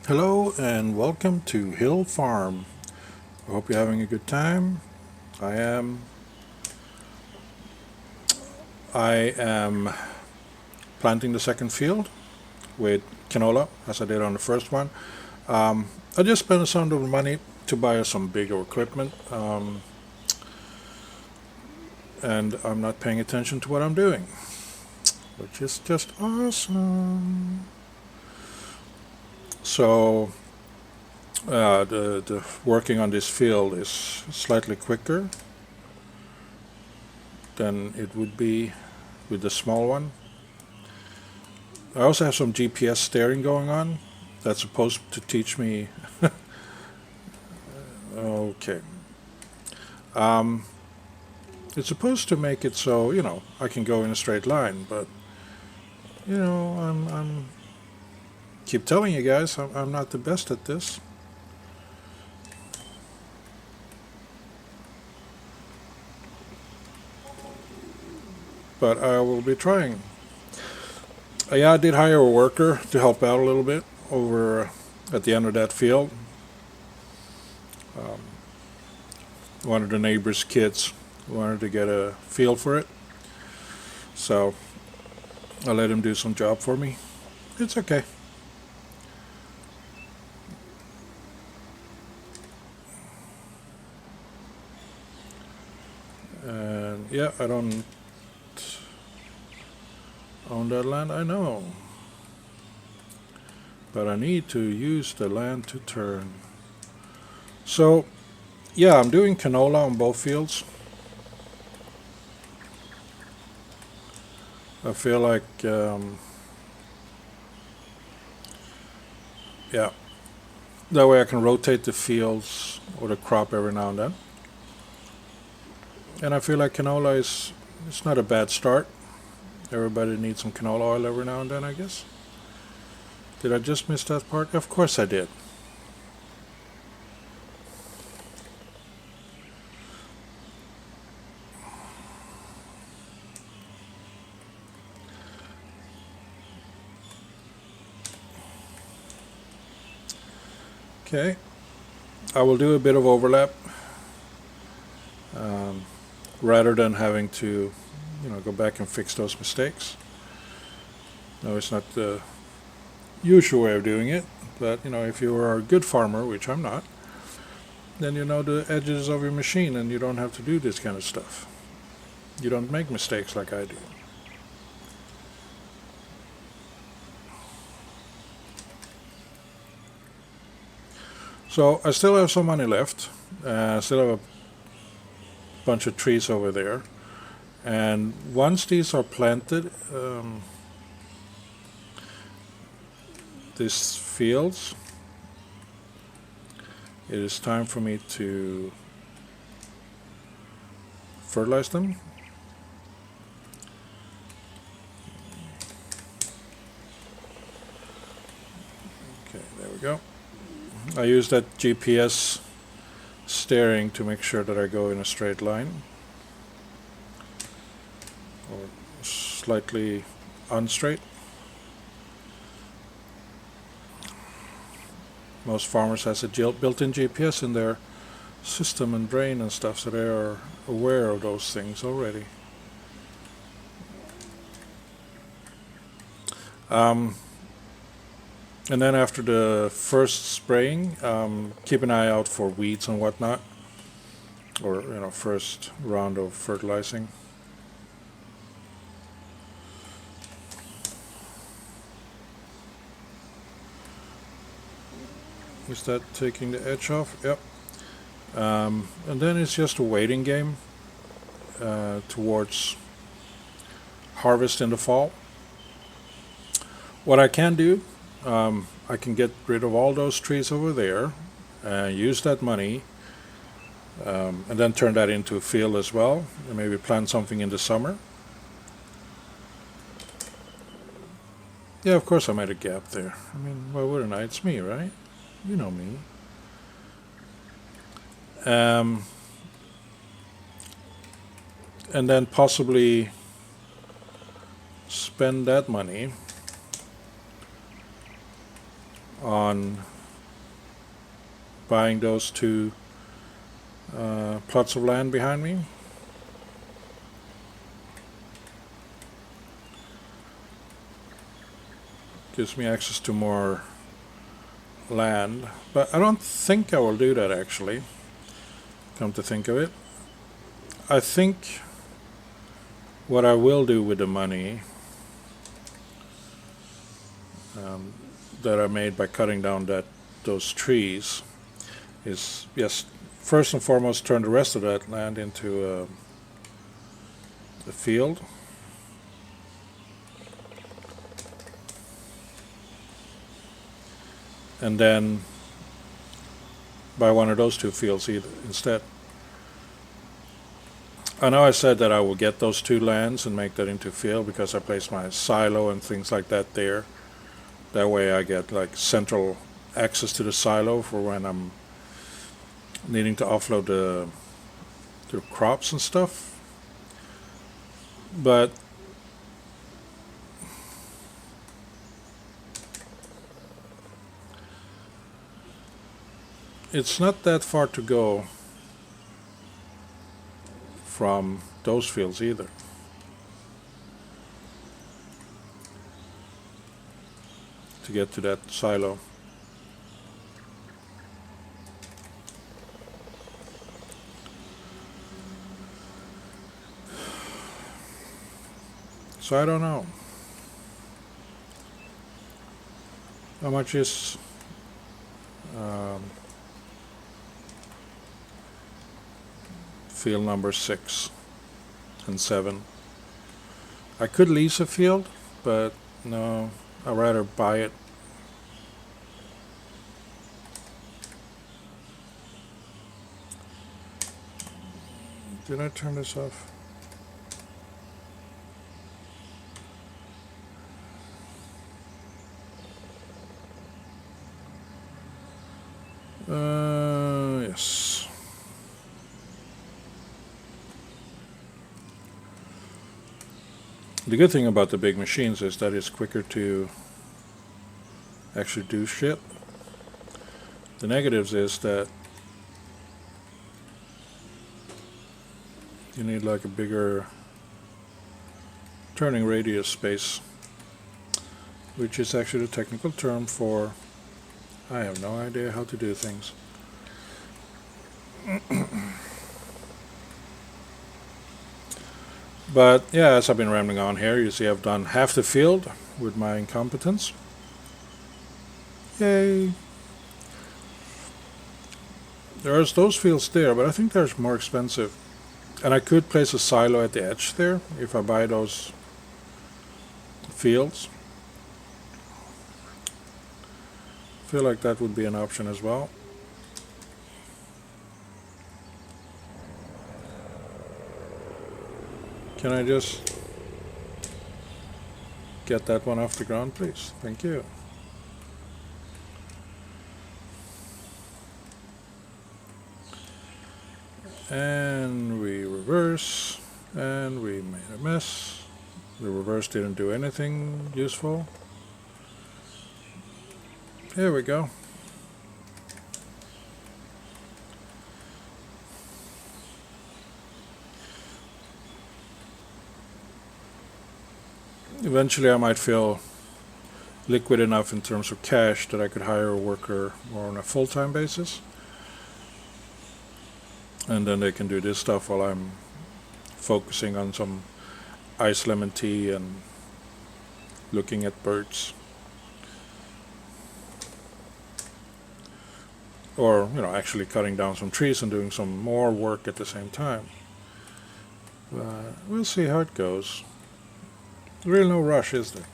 Hello and welcome to Hill Farm. I hope you're having a good time. I am. I am planting the second field with canola as I did on the first one. I just spent some of the money to buy some bigger equipment, and I'm not paying attention to what I'm doing, which is just awesome. So the working on this field is slightly quicker than it would be with the small one. I also have some GPS steering going on that's supposed to teach me. Okay. Um, it's supposed to make it so I can go in a straight line, but I'm keep telling you guys I'm not the best at this. But I will be trying. Yeah, I did hire a worker to help out a little bit over at the end of that field. One of the neighbor's kids wanted to get a feel for it, so I let him do some job for me. It's okay. And yeah, I don't own that land, I know. But I need to use the land to turn. So, yeah, I'm doing canola on both fields. I feel like, yeah, that way I can rotate the fields or the crop every now and then. And I feel like canola it's not a bad start. Everybody needs some canola oil every now and then, I guess. Did I just miss that part? Of course I did. Okay. I will do a bit of overlap rather than having to, go back and fix those mistakes. No, it's not the usual way of doing it, but if you are a good farmer, which I'm not, then you know the edges of your machine and you don't have to do this kind of stuff. You don't make mistakes like I do. So I still have some money left. I still have a bunch of trees over there. And once these are planted, these fields, it is time for me to fertilize them. Okay, there we go. I use that GPS steering to make sure that I go in a straight line or slightly unstraight. Most farmers has a built-in GPS in their system and brain and stuff, so they are aware of those things already. And then after the first spraying, keep an eye out for weeds and whatnot, or first round of fertilizing. Is that taking the edge off? Yep. And then it's just a waiting game towards harvest in the fall. What I can do, I can get rid of all those trees over there, use that money, and then turn that into a field as well, and maybe plant something in the summer. Yeah, of course I made a gap there. I mean, why wouldn't I? It's me, right? You know me. And then possibly spend that money on buying those two plots of land behind me. Gives me access to more land, but I don't think I will do that actually, come to think of it. I think what I will do with the money that I made by cutting down those trees is, yes, first and foremost turn the rest of that land into a field. And then buy one of those two fields instead. I know I said that I will get those two lands and make that into a field because I place my silo and things like that there. That way I get like central access to the silo for when I'm needing to offload the crops and stuff. But it's not that far to go from those fields either. To get to that silo. So I don't know. How much is field number 6 and 7? I could lease a field, but no, I'd rather buy it. Did I turn this off? Yes. The good thing about the big machines is that it's quicker to actually do shit. The negatives is that you need like a bigger turning radius space, which is actually the technical term for I have no idea how to do things. But yeah, as I've been rambling on here, you see I've done half the field with my incompetence. Yay! There's those fields there, but I think they're more expensive. And I could place a silo at the edge there if I buy those fields. I feel like that would be an option as well. Can I just get that one off the ground, please? Thank you. And we reverse, and we made a mess. The reverse didn't do anything useful. Here we go. Eventually I might feel liquid enough in terms of cash that I could hire a worker more on a full-time basis. And then they can do this stuff while I'm focusing on some ice lemon tea and looking at birds. Or, you know, actually cutting down some trees and doing some more work at the same time. We'll see how it goes. Really no rush, is there?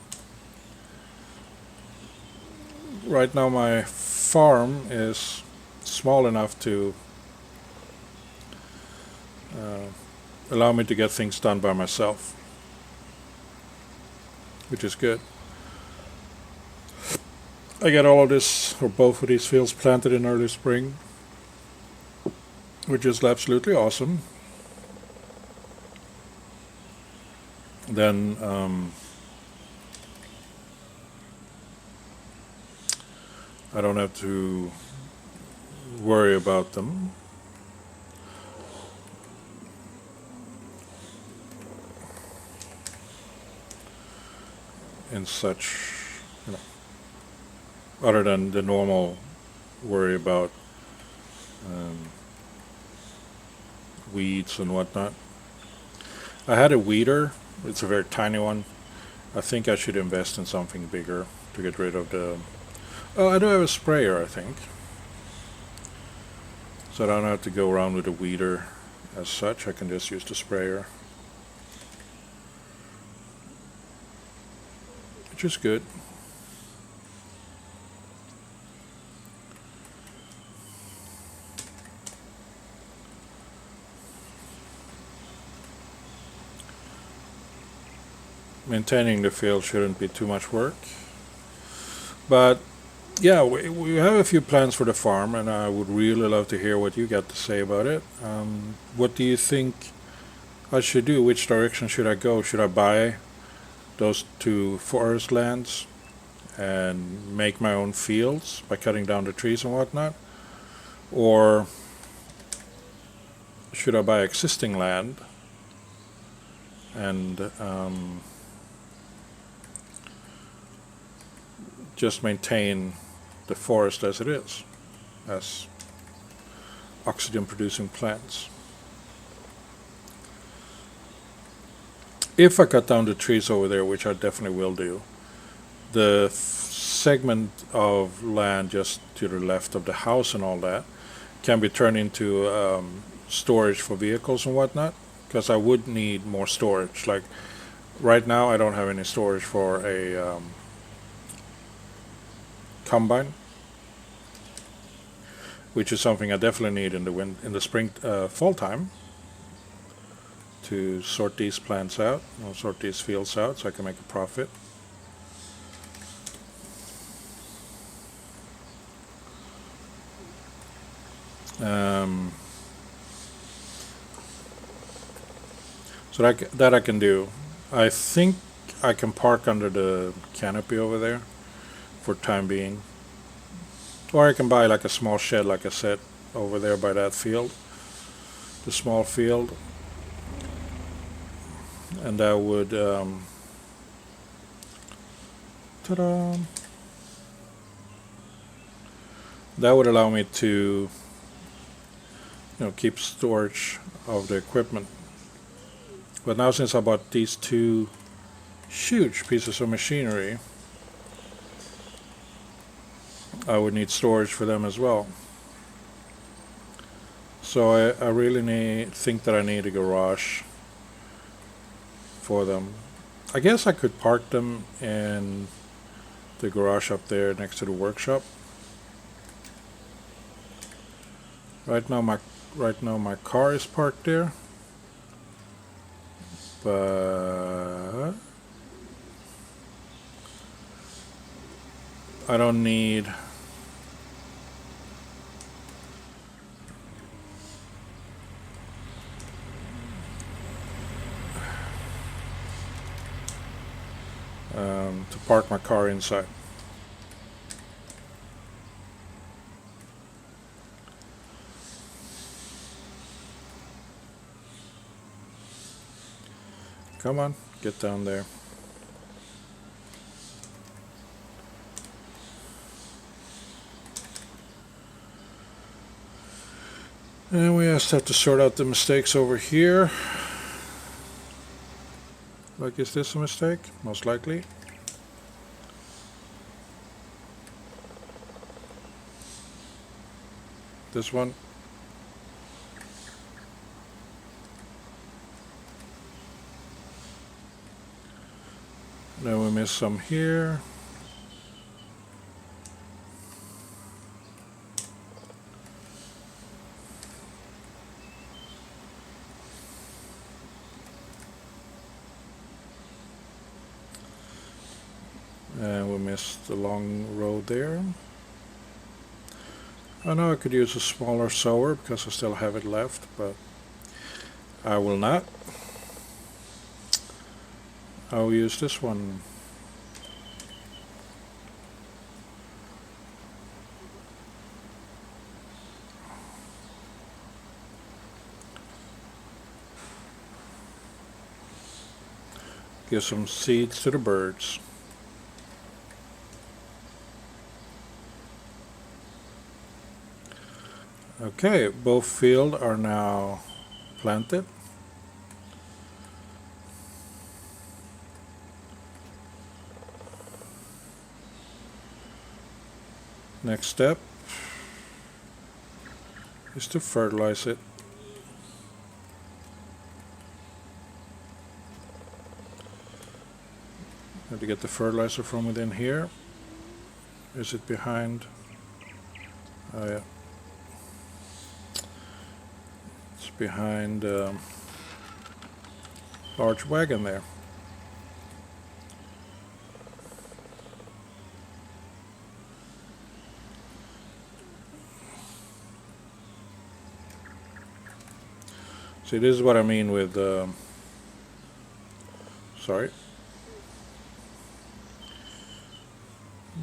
Right now my farm is small enough to allow me to get things done by myself, which is good. I get all of this, or both of these fields planted in early spring, which is absolutely awesome. Then I don't have to worry about them. In such, you know, other than the normal worry about weeds and whatnot. I had a weeder. It's a very tiny one. I think I should invest in something bigger to get rid of the... Oh, I do have a sprayer, I think. So I don't have to go around with a weeder as such. I can just use the sprayer. Which is good. Maintaining the field shouldn't be too much work. But yeah, we have a few plans for the farm, and I would really love to hear what you got to say about it. What do you think I should do? Which direction should I go? Should I buy those 2 forest lands and make my own fields by cutting down the trees and whatnot? Or should I buy existing land and just maintain the forest as it is, as oxygen producing plants? If I cut down the trees over there, which I definitely will do, the segment of land just to the left of the house and all that can be turned into storage for vehicles and whatnot, because I would need more storage. Like right now I don't have any storage for a combine, which is something I definitely need in the spring, fall time, to sort these plants out, or sort these fields out, so I can make a profit. So that I can do. I think I can park under the canopy over there for time being. Or I can buy like a small shed, like I said, over there by that field, the small field, and that would ta-da! That would allow me to, keep storage of the equipment. But now, since I bought these 2 huge pieces of machinery, I would need storage for them as well. So I really think that I need a garage for them. I guess I could park them in the garage up there next to the workshop. Right now my car is parked there, but I don't need to park my car inside. Come on, get down there. And we just have to sort out the mistakes over here. Like, is this a mistake? Most likely. This one. Then we miss some here. And we missed the long road there. I know I could use a smaller sower because I still have it left, but I will not. I'll use this one. Give some seeds to the birds. Okay, both fields are now planted. Next step is to fertilize it. Have to get the fertilizer from within here. Is it behind? Oh yeah. It's behind large wagon there. See, this is what I mean with sorry,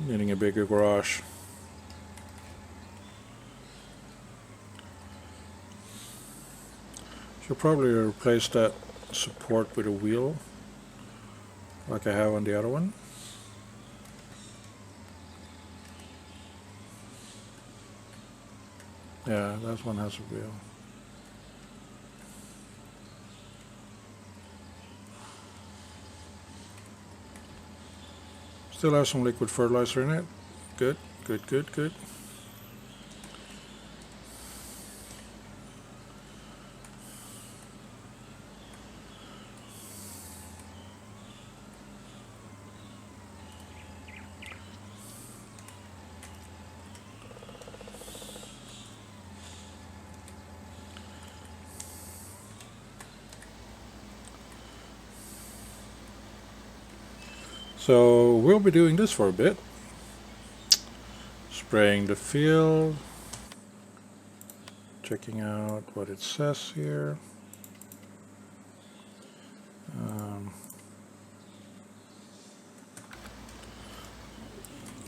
needing a bigger garage. Should probably replace that support with a wheel like I have on the other one. Yeah, that one has a wheel. Still have some liquid fertilizer in it. Good, good, good, good. So we'll be doing this for a bit. Spraying the field. Checking out what it says here.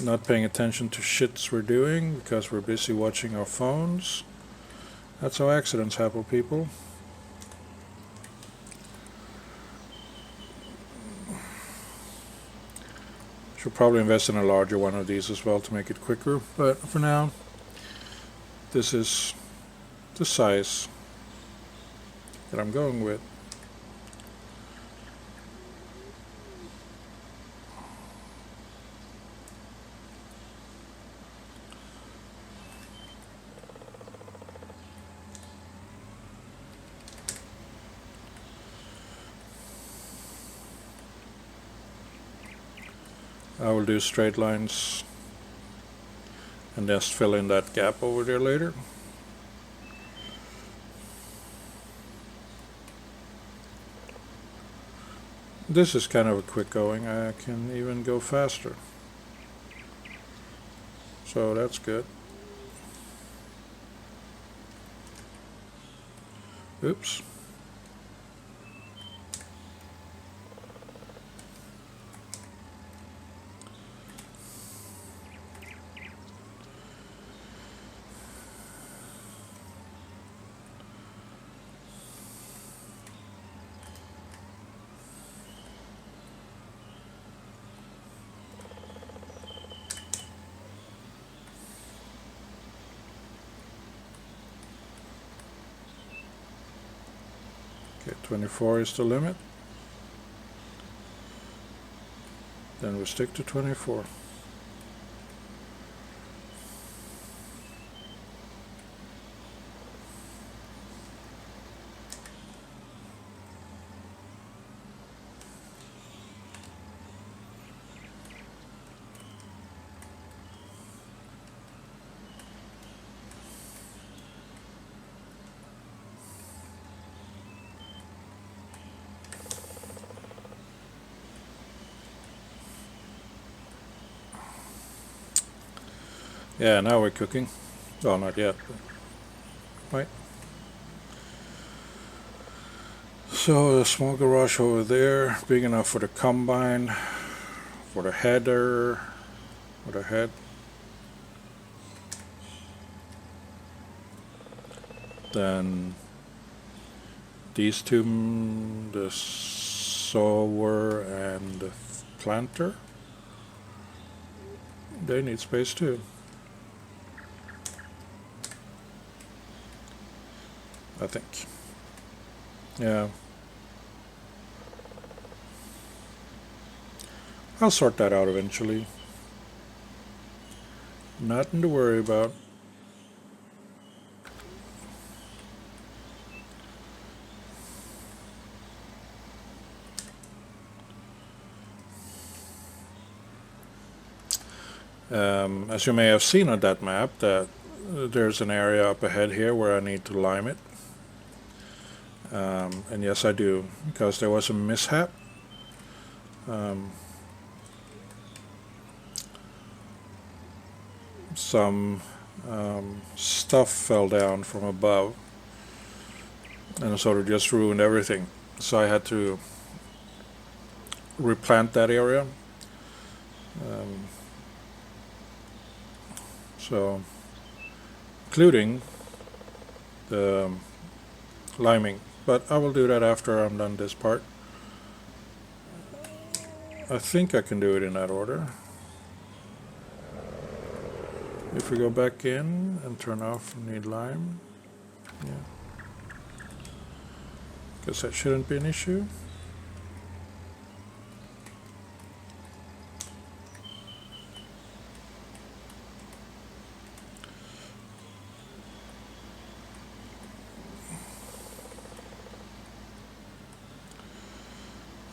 Not paying attention to shits we're doing because we're busy watching our phones. That's how accidents happen, people. Should probably invest in a larger one of these as well to make it quicker, but for now this is the size that I'm going with. I will do straight lines and just fill in that gap over there later. This is kind of a quick going. I can even go faster. So that's good. Oops. Okay, 24 is the limit. Then we stick to 24. Yeah, now we're cooking. Oh, not yet. Right. So a small garage over there, big enough for the combine, for the header, for the head. Then these two, the sower and planter. They need space too. I think. Yeah. I'll sort that out eventually. Nothing to worry about. As you may have seen on that map, that there's an area up ahead here where I need to lime it. And yes, I do, because there was a mishap. Some stuff fell down from above and sort of just ruined everything. So I had to replant that area. So, including the liming. But I will do that after I'm done this part. I think I can do it in that order. If we go back in and turn off need lime, yeah. Guess that shouldn't be an issue.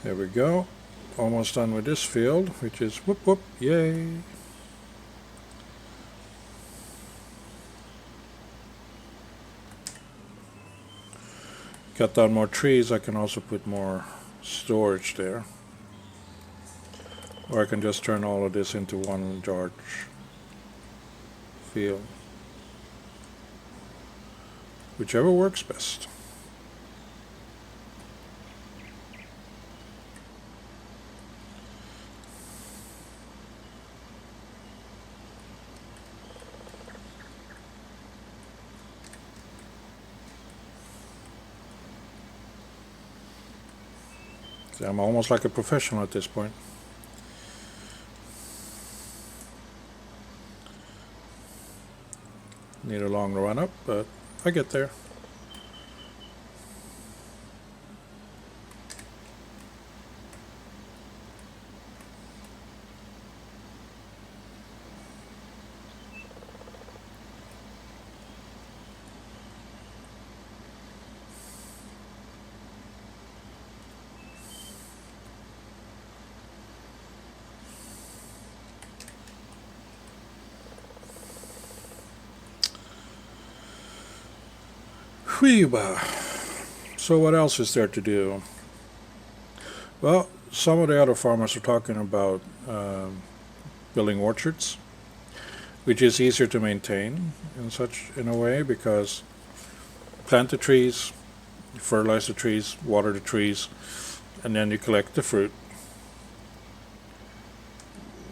There we go. Almost done with this field, which is whoop whoop, yay. Cut down more trees, I can also put more storage there. Or I can just turn all of this into one large field. Whichever works best. I'm almost like a professional at this point. Need a long run up, but I get there. So what else is there to do? Well, some of the other farmers are talking about building orchards, which is easier to maintain in a way, because plant the trees, fertilize the trees, water the trees, and then you collect the fruit.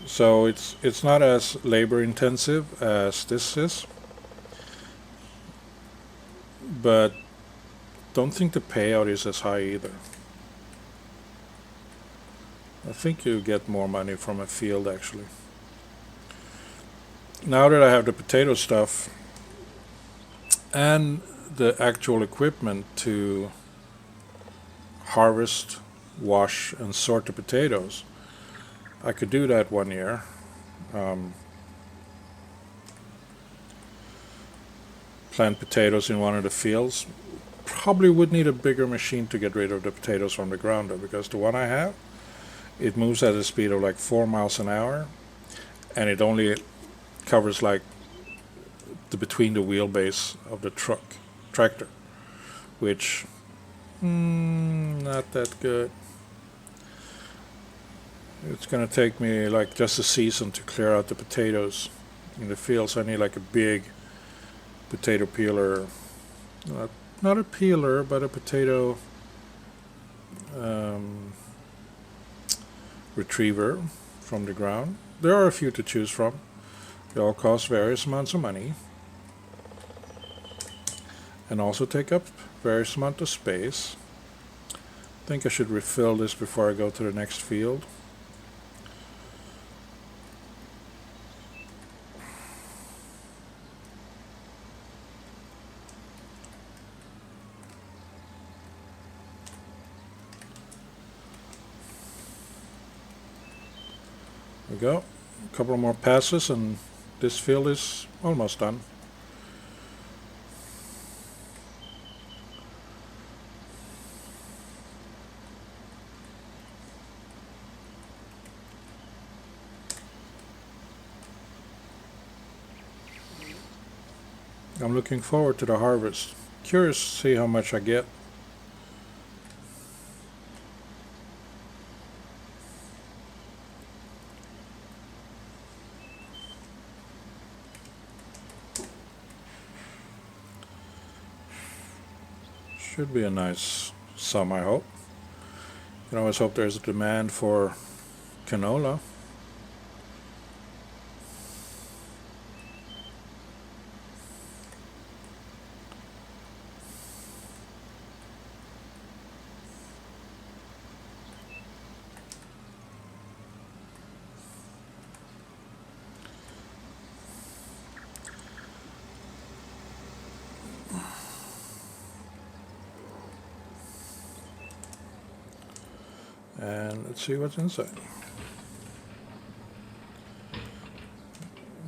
So it's not as labor intensive as this is. But don't think the payout is as high either. I think you get more money from a field actually. Now that I have the potato stuff and the actual equipment to harvest, wash, and sort the potatoes, I could do that 1 year. Plant potatoes in one of the fields. Probably would need a bigger machine to get rid of the potatoes from the ground though, because the one I have, it moves at a speed of like 4 miles an hour, and it only covers like between the wheelbase of the tractor, which not that good. It's gonna take me like just a season to clear out the potatoes in the fields. I need like a big potato peeler, not a peeler, but a potato retriever from the ground. There are a few to choose from. They all cost various amounts of money and also take up various amount of space. think I should refill this before I go to the next field. There we go. A couple more passes and this field is almost done. I'm looking forward to the harvest. Curious to see how much I get. Should be a nice sum, I hope. You can always hope there's a demand for canola. And let's see what's inside.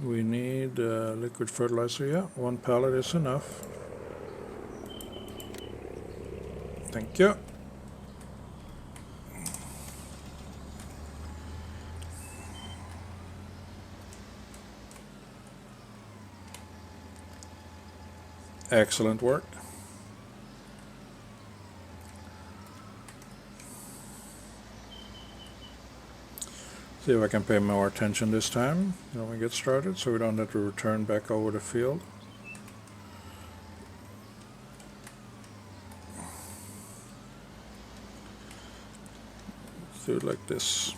We need liquid fertilizer. Yeah, 1 pallet is enough. Thank you. Excellent work. See if I can pay more attention this time when we get started, so we don't have to return back over the field. Let's do it like this.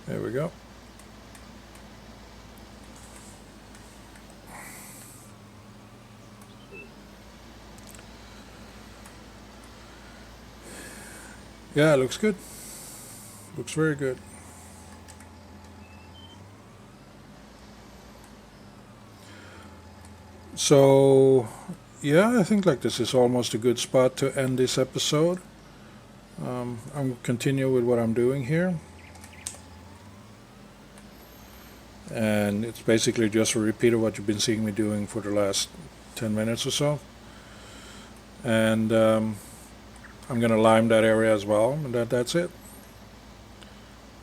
There we go. Yeah, it looks good. Looks very good. So, yeah, I think like this is almost a good spot to end this episode. I'm continue with what I'm doing here. And it's basically just a repeat of what you've been seeing me doing for the last 10 minutes or so. And I'm gonna lime that area as well, and that's it.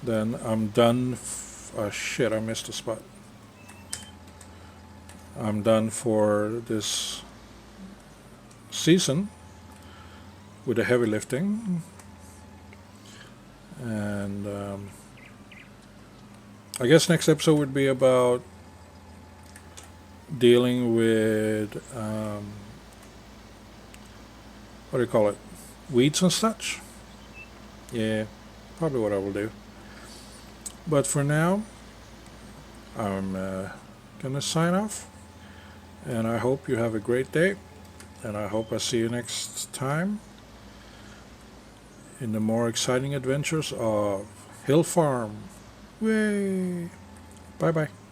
Then I'm done. Oh shit, I missed a spot. I'm done for this season with the heavy lifting, and I guess next episode would be about dealing with what do you call it? Weeds and such. Yeah, probably what I will do. But for now, I'm gonna sign off, and I hope you have a great day, and I hope I see you next time in the more exciting adventures of Hill Farm. Yay! Bye bye.